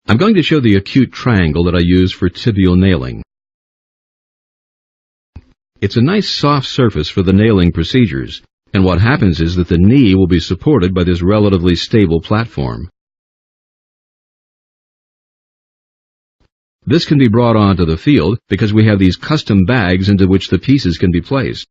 I'm going to show the acute triangle that I use for tibial nailing. It's a nice soft surface for the nailing procedures, and what happens is that the knee will be supported by this relatively stable platform. This can be brought onto the field because we have these custom bags into which the pieces can be placed.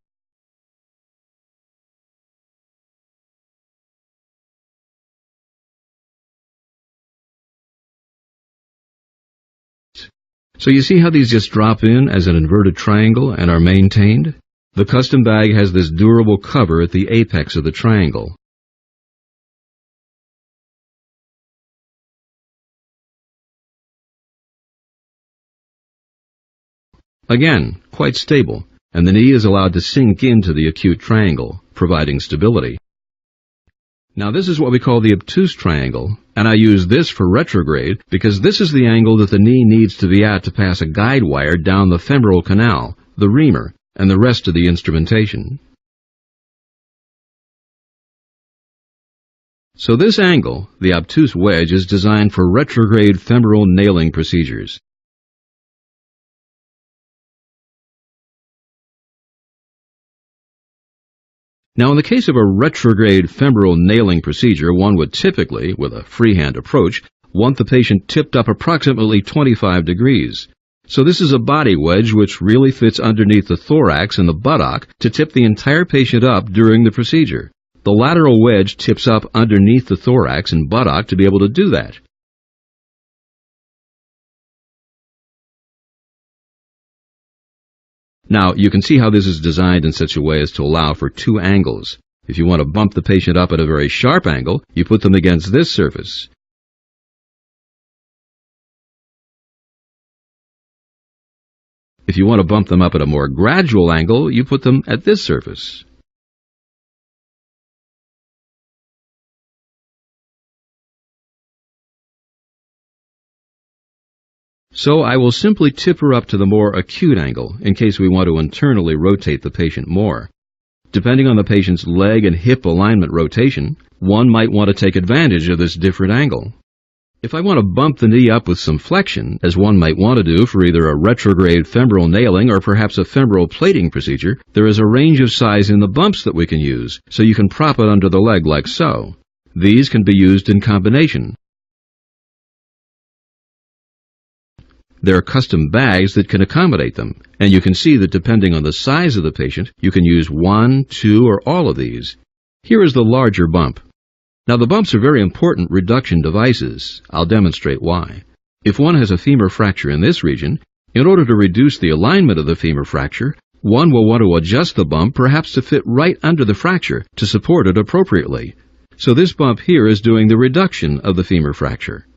So you see how these just drop in as an inverted triangle and are maintained? The custom bag has this durable cover at the apex of the triangle. Again, quite stable, and the knee is allowed to sink into the acute triangle, providing stability. Now this is what we call the obtuse triangle, and I use this for retrograde because this is the angle that the knee needs to be at to pass a guide wire down the femoral canal, the reamer, and the rest of the instrumentation. So this angle, the obtuse wedge, is designed for retrograde femoral nailing procedures. Now, in the case of a retrograde femoral nailing procedure, one would typically, with a freehand approach, want the patient tipped up approximately 25 degrees. So this is a body wedge which really fits underneath the thorax and the buttock to tip the entire patient up during the procedure. The lateral wedge tips up underneath the thorax and buttock to be able to do that. Now, you can see how this is designed in such a way as to allow for two angles. If you want to bump the patient up at a very sharp angle, you put them against this surface. If you want to bump them up at a more gradual angle, you put them at this surface. So I will simply tip her up to the more acute angle in case we want to internally rotate the patient more. Depending on the patient's leg and hip alignment rotation, one might want to take advantage of this different angle. If I want to bump the knee up with some flexion, as one might want to do for either a retrograde femoral nailing or perhaps a femoral plating procedure, there is a range of size in the bumps that we can use, so you can prop it under the leg like so. These can be used in combination. There are custom bags that can accommodate them, and you can see that depending on the size of the patient, you can use one, two, or all of these. Here is the larger bump. Now the bumps are very important reduction devices. I'll demonstrate why. If one has a femur fracture in this region, in order to reduce the alignment of the femur fracture, one will want to adjust the bump perhaps to fit right under the fracture to support it appropriately. So this bump here is doing the reduction of the femur fracture.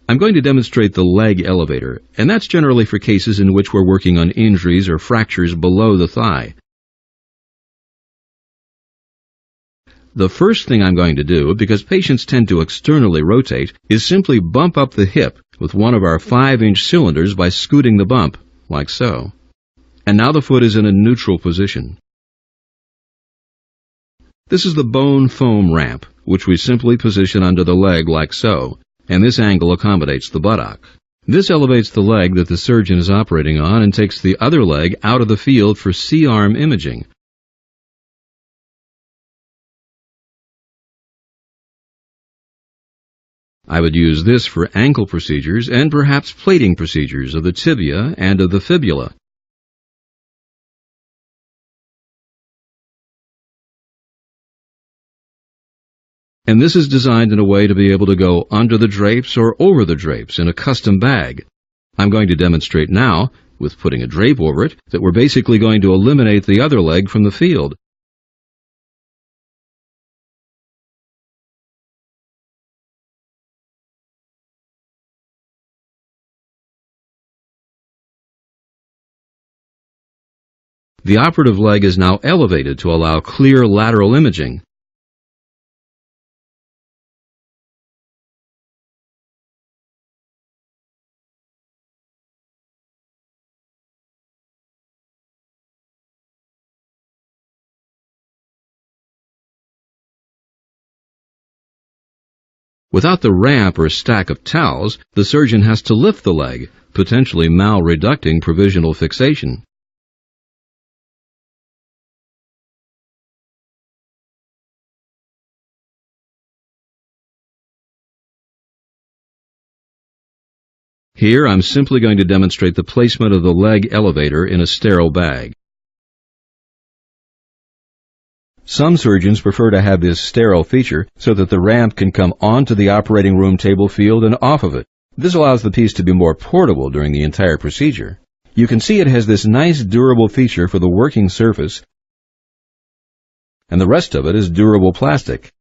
I'm going to demonstrate the leg elevator, and that's generally for cases in which we're working on injuries or fractures below the thigh. The first thing I'm going to do, because patients tend to externally rotate, is simply bump up the hip with one of our 5-inch cylinders by scooting the bump, like so. And now the foot is in a neutral position. This is the bone foam ramp, which we simply position under the leg like so, and this angle accommodates the buttock. This elevates the leg that the surgeon is operating on and takes the other leg out of the field for C-arm imaging. I would use this for ankle procedures and perhaps plating procedures of the tibia and of the fibula. And this is designed in a way to be able to go under the drapes or over the drapes in a custom bag. I'm going to demonstrate now, with putting a drape over it, that we're basically going to eliminate the other leg from the field. The operative leg is now elevated to allow clear lateral imaging. Without the ramp or stack of towels, the surgeon has to lift the leg, potentially malreducting provisional fixation. Here I'm simply going to demonstrate the placement of the leg elevator in a sterile bag. Some surgeons prefer to have this sterile feature so that the ramp can come onto the operating room table field and off of it. This allows the piece to be more portable during the entire procedure. You can see it has this nice durable feature for the working surface, and the rest of it is durable plastic.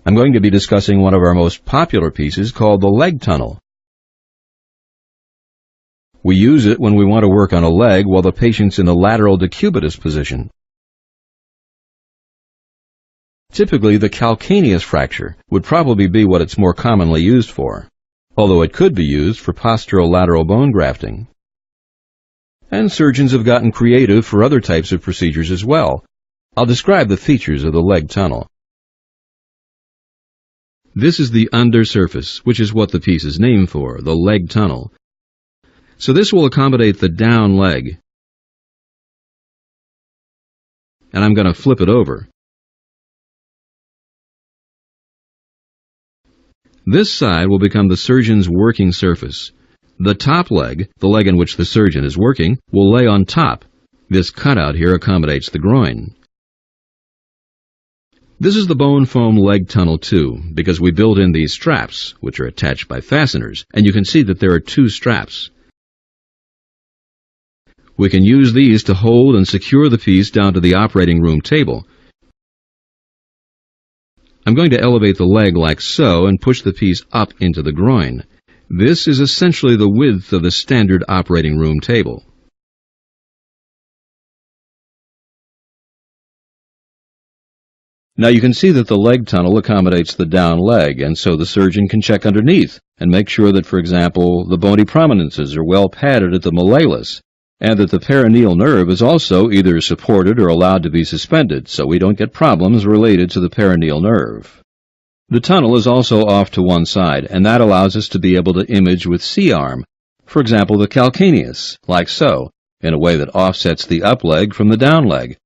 I'm going to be discussing one of our most popular pieces called the leg tunnel. We use it when we want to work on a leg while the patient's in the lateral decubitus position. Typically, the calcaneus fracture would probably be what it's more commonly used for, although it could be used for posterolateral bone grafting. And surgeons have gotten creative for other types of procedures as well. I'll describe the features of the leg tunnel. This is the undersurface, which is what the piece is named for, the leg tunnel. So this will accommodate the down leg. And I'm going to flip it over. This side will become the surgeon's working surface. The top leg, the leg in which the surgeon is working, will lay on top. This cutout here accommodates the groin. This is the bone foam leg tunnel too, because we built in these straps, which are attached by fasteners, and you can see that there are two straps. We can use these to hold and secure the piece down to the operating room table. I'm going to elevate the leg like so and push the piece up into the groin. This is essentially the width of the standard operating room table. Now you can see that the leg tunnel accommodates the down leg, and so the surgeon can check underneath and make sure that, for example, the bony prominences are well padded at the malleolus, and that the perineal nerve is also either supported or allowed to be suspended, so we don't get problems related to the perineal nerve. The tunnel is also off to one side, and that allows us to be able to image with C-arm, for example, the calcaneus, like so, in a way that offsets the up leg from the down leg.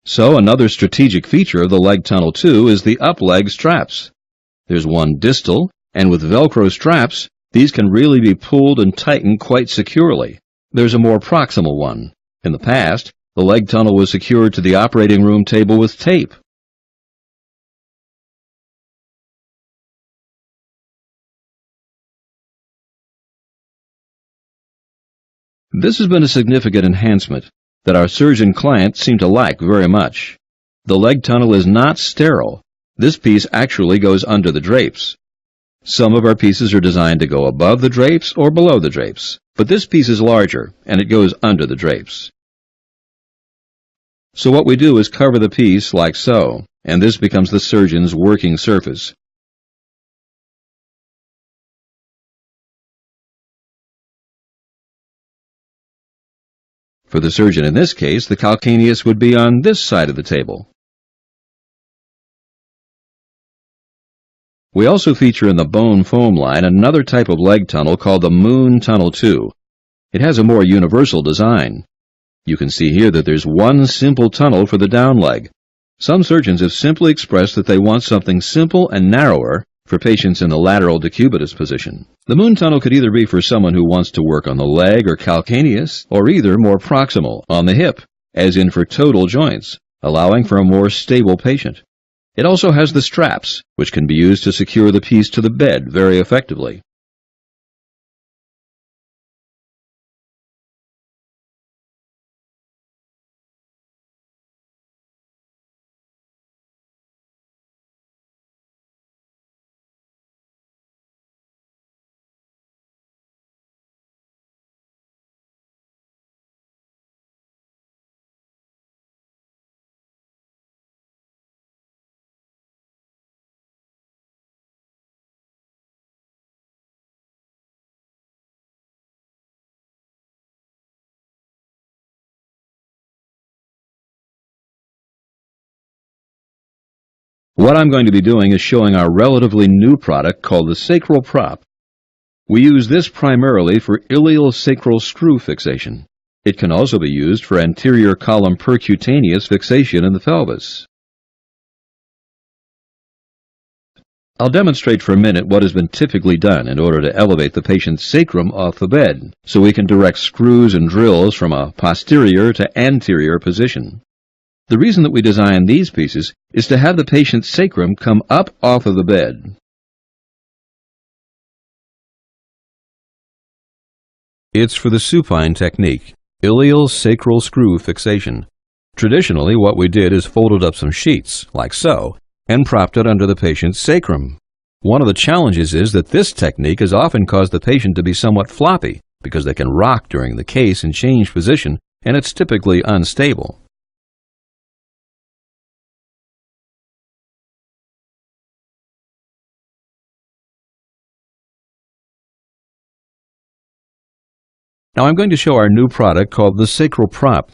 So another strategic feature of the leg tunnel too is the up leg straps. There's one distal, and with Velcro straps, these can really be pulled and tightened quite securely. There's a more proximal one. In the past, the leg tunnel was secured to the operating room table with tape. This has been a significant enhancement that our surgeon clients seem to like very much. The leg tunnel is not sterile. This piece actually goes under the drapes. Some of our pieces are designed to go above the drapes or below the drapes, but this piece is larger and it goes under the drapes. So what we do is cover the piece like so, and this becomes the surgeon's working surface. For the surgeon in this case, the calcaneus would be on this side of the table. We also feature in the bone foam line another type of leg tunnel called the moon tunnel 2. It has a more universal design. You can see here that there's one simple tunnel for the down leg. Some surgeons have simply expressed that they want something simple and narrower for patients in the lateral decubitus position. The moon tunnel could either be for someone who wants to work on the leg or calcaneus, or either more proximal, on the hip, as in for total joints, allowing for a more stable patient. It also has the straps, which can be used to secure the piece to the bed very effectively. What I'm going to be doing is showing our relatively new product called the Sacral Prop. We use this primarily for iliosacral screw fixation. It can also be used for anterior column percutaneous fixation in the pelvis. I'll demonstrate for a minute what has been typically done in order to elevate the patient's sacrum off the bed, so we can direct screws and drills from a posterior to anterior position. The reason that we design these pieces is to have the patient's sacrum come up off of the bed. It's for the supine technique, iliosacral screw fixation. Traditionally, what we did is folded up some sheets, like so, and propped it under the patient's sacrum. One of the challenges is that this technique has often caused the patient to be somewhat floppy because they can rock during the case and change position, and it's typically unstable. Now I'm going to show our new product called the Sacral Prop.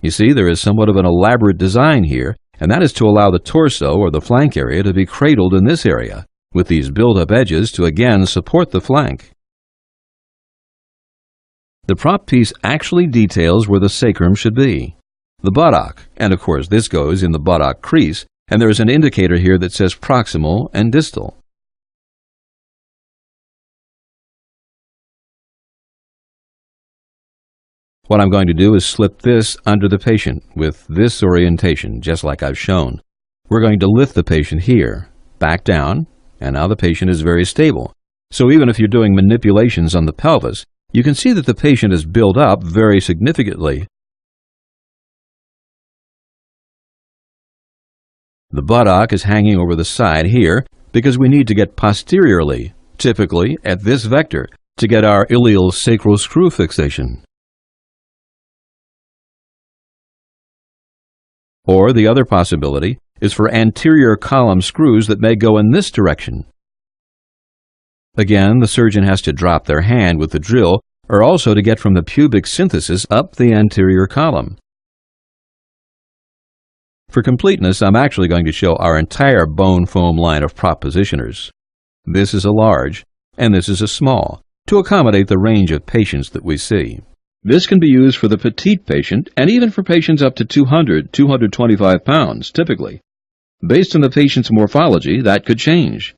You see, there is somewhat of an elaborate design here, and that is to allow the torso or the flank area to be cradled in this area, with these built-up edges to again support the flank. The prop piece actually details where the sacrum should be. The buttock, and of course this goes in the buttock crease, and there is an indicator here that says proximal and distal. What I'm going to do is slip this under the patient with this orientation, just like I've shown. We're going to lift the patient here, back down, and now the patient is very stable. So even if you're doing manipulations on the pelvis, you can see that the patient is built up very significantly. The buttock is hanging over the side here because we need to get posteriorly, typically at this vector, to get our iliosacral screw fixation. Or the other possibility is for anterior column screws that may go in this direction. Again, the surgeon has to drop their hand with the drill, or also to get from the pubic symphysis up the anterior column. For completeness, I'm actually going to show our entire bone foam line of prop positioners. This is a large, and this is a small, to accommodate the range of patients that we see. This can be used for the petite patient and even for patients up to 225 pounds, typically. Based on the patient's morphology, that could change.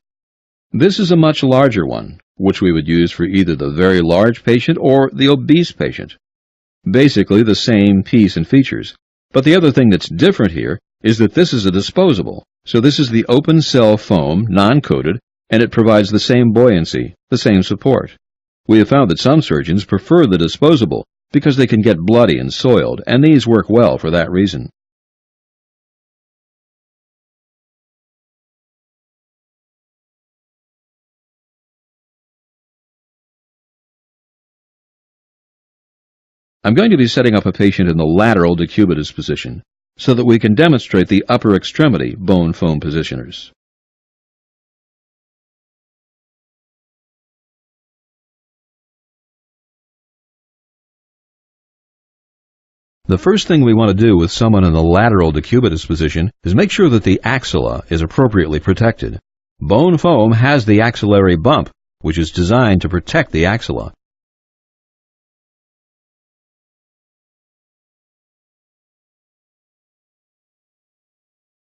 This is a much larger one, which we would use for either the very large patient or the obese patient. Basically the same piece and features. But the other thing that's different here is that this is a disposable. So this is the open cell foam, non-coated, and it provides the same buoyancy, the same support. We have found that some surgeons prefer the disposable because they can get bloody and soiled, and these work well for that reason. I'm going to be setting up a patient in the lateral decubitus position so that we can demonstrate the upper extremity bone foam positioners. The first thing we want to do with someone in the lateral decubitus position is make sure that the axilla is appropriately protected. Bone foam has the axillary bump, which is designed to protect the axilla.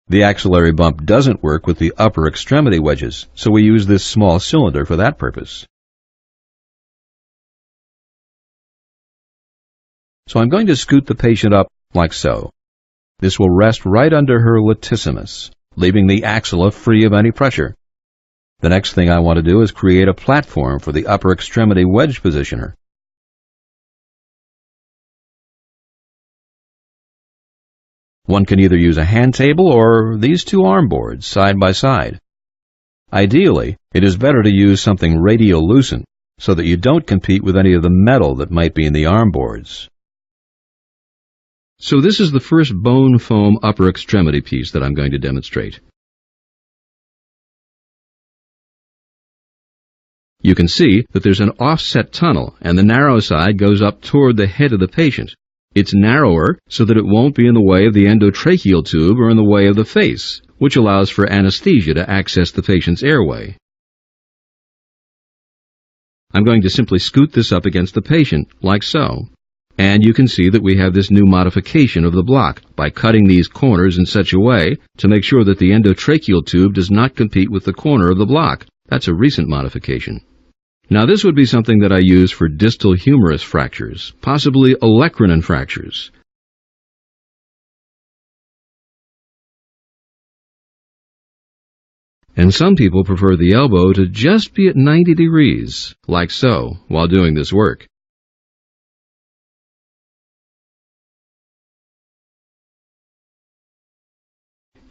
The axillary bump doesn't work with the upper extremity wedges, so we use this small cylinder for that purpose. So I'm going to scoot the patient up like so. This will rest right under her latissimus, leaving the axilla free of any pressure. The next thing I want to do is create a platform for the upper extremity wedge positioner. One can either use a hand table or these two arm boards side by side. Ideally, it is better to use something radiolucent so that you don't compete with any of the metal that might be in the arm boards. So this is the first bone foam upper extremity piece that I'm going to demonstrate. You can see that there's an offset tunnel and the narrow side goes up toward the head of the patient. It's narrower so that it won't be in the way of the endotracheal tube or in the way of the face, which allows for anesthesia to access the patient's airway. I'm going to simply scoot this up against the patient, like so. And you can see that we have this new modification of the block by cutting these corners in such a way to make sure that the endotracheal tube does not compete with the corner of the block. That's a recent modification. Now this would be something that I use for distal humerus fractures, possibly olecranon fractures. And some people prefer the elbow to just be at 90 degrees, like so, while doing this work.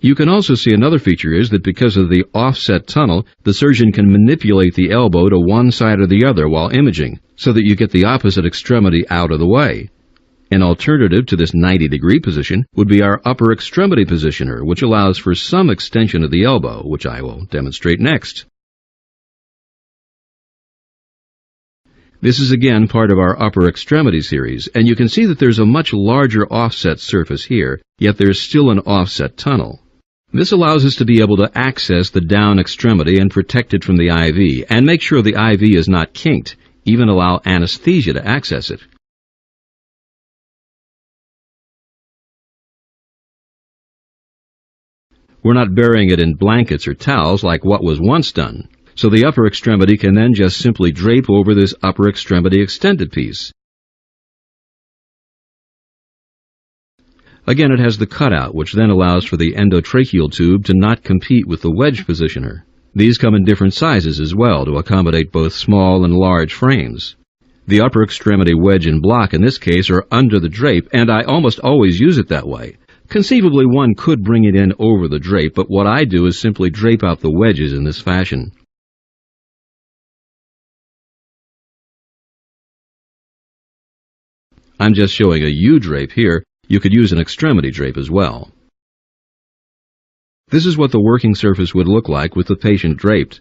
You can also see another feature is that because of the offset tunnel, the surgeon can manipulate the elbow to one side or the other while imaging, so that you get the opposite extremity out of the way. An alternative to this 90-degree position would be our upper extremity positioner, which allows for some extension of the elbow, which I will demonstrate next. This is again part of our upper extremity series, and you can see that there's a much larger offset surface here, yet there's still an offset tunnel. This allows us to be able to access the down extremity and protect it from the IV, and make sure the IV is not kinked, even allow anesthesia to access it. We're not burying it in blankets or towels like what was once done, so the upper extremity can then just simply drape over this upper extremity extended piece. Again, it has the cutout, which then allows for the endotracheal tube to not compete with the wedge positioner. These come in different sizes as well to accommodate both small and large frames. The upper extremity wedge and block in this case are under the drape, and I almost always use it that way. Conceivably, one could bring it in over the drape, but what I do is simply drape out the wedges in this fashion. I'm just showing a U-drape here. You could use an extremity drape as well. This is what the working surface would look like with the patient draped.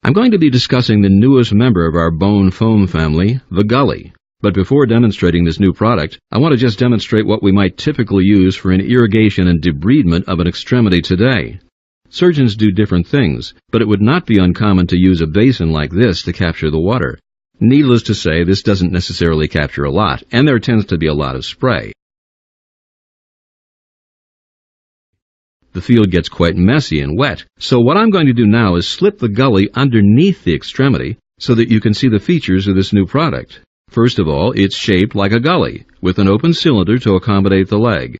I'm going to be discussing the newest member of our bone foam family, the gully. But before demonstrating this new product, I want to just demonstrate what we might typically use for an irrigation and debridement of an extremity today. Surgeons do different things, but it would not be uncommon to use a basin like this to capture the water. Needless to say, this doesn't necessarily capture a lot, and there tends to be a lot of spray. The field gets quite messy and wet, so what I'm going to do now is slip the gully underneath the extremity so that you can see the features of this new product. First of all, it's shaped like a gully, with an open cylinder to accommodate the leg.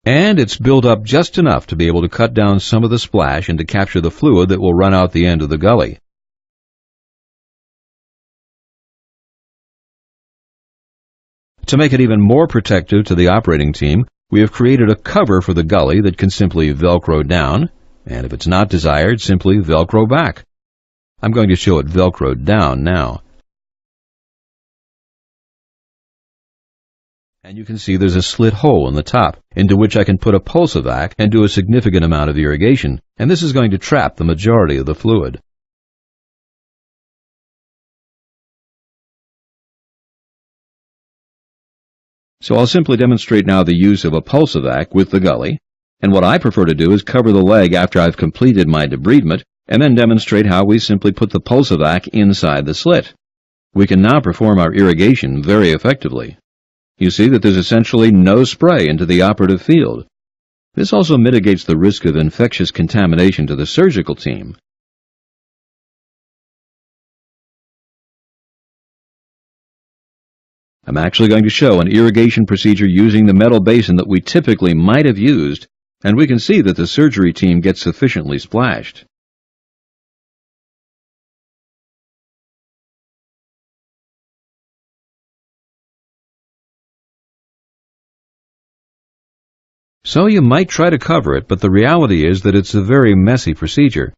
And it's built up just enough to be able to cut down some of the splash and to capture the fluid that will run out the end of the gully. To make it even more protective to the operating team, we have created a cover for the gully that can simply Velcro down, and if it's not desired, simply Velcro back. I'm going to show it Velcroed down now. And you can see there's a slit hole in the top, into which I can put a pulsivac and do a significant amount of irrigation, and this is going to trap the majority of the fluid. So I'll simply demonstrate now the use of a pulsivac with the gully, and what I prefer to do is cover the leg after I've completed my debridement, and then demonstrate how we simply put the pulsivac inside the slit. We can now perform our irrigation very effectively. You see that there's essentially no spray into the operative field. This also mitigates the risk of infectious contamination to the surgical team. I'm actually going to show an irrigation procedure using the metal basin that we typically might have used, and we can see that the surgery team gets sufficiently splashed. So you might try to cover it, but the reality is that it's a very messy procedure.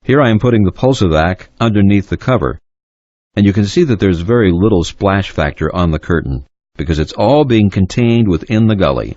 Here I am putting the Pulsovac underneath the cover, and you can see that there's very little splash factor on the curtain, because it's all being contained within the gully.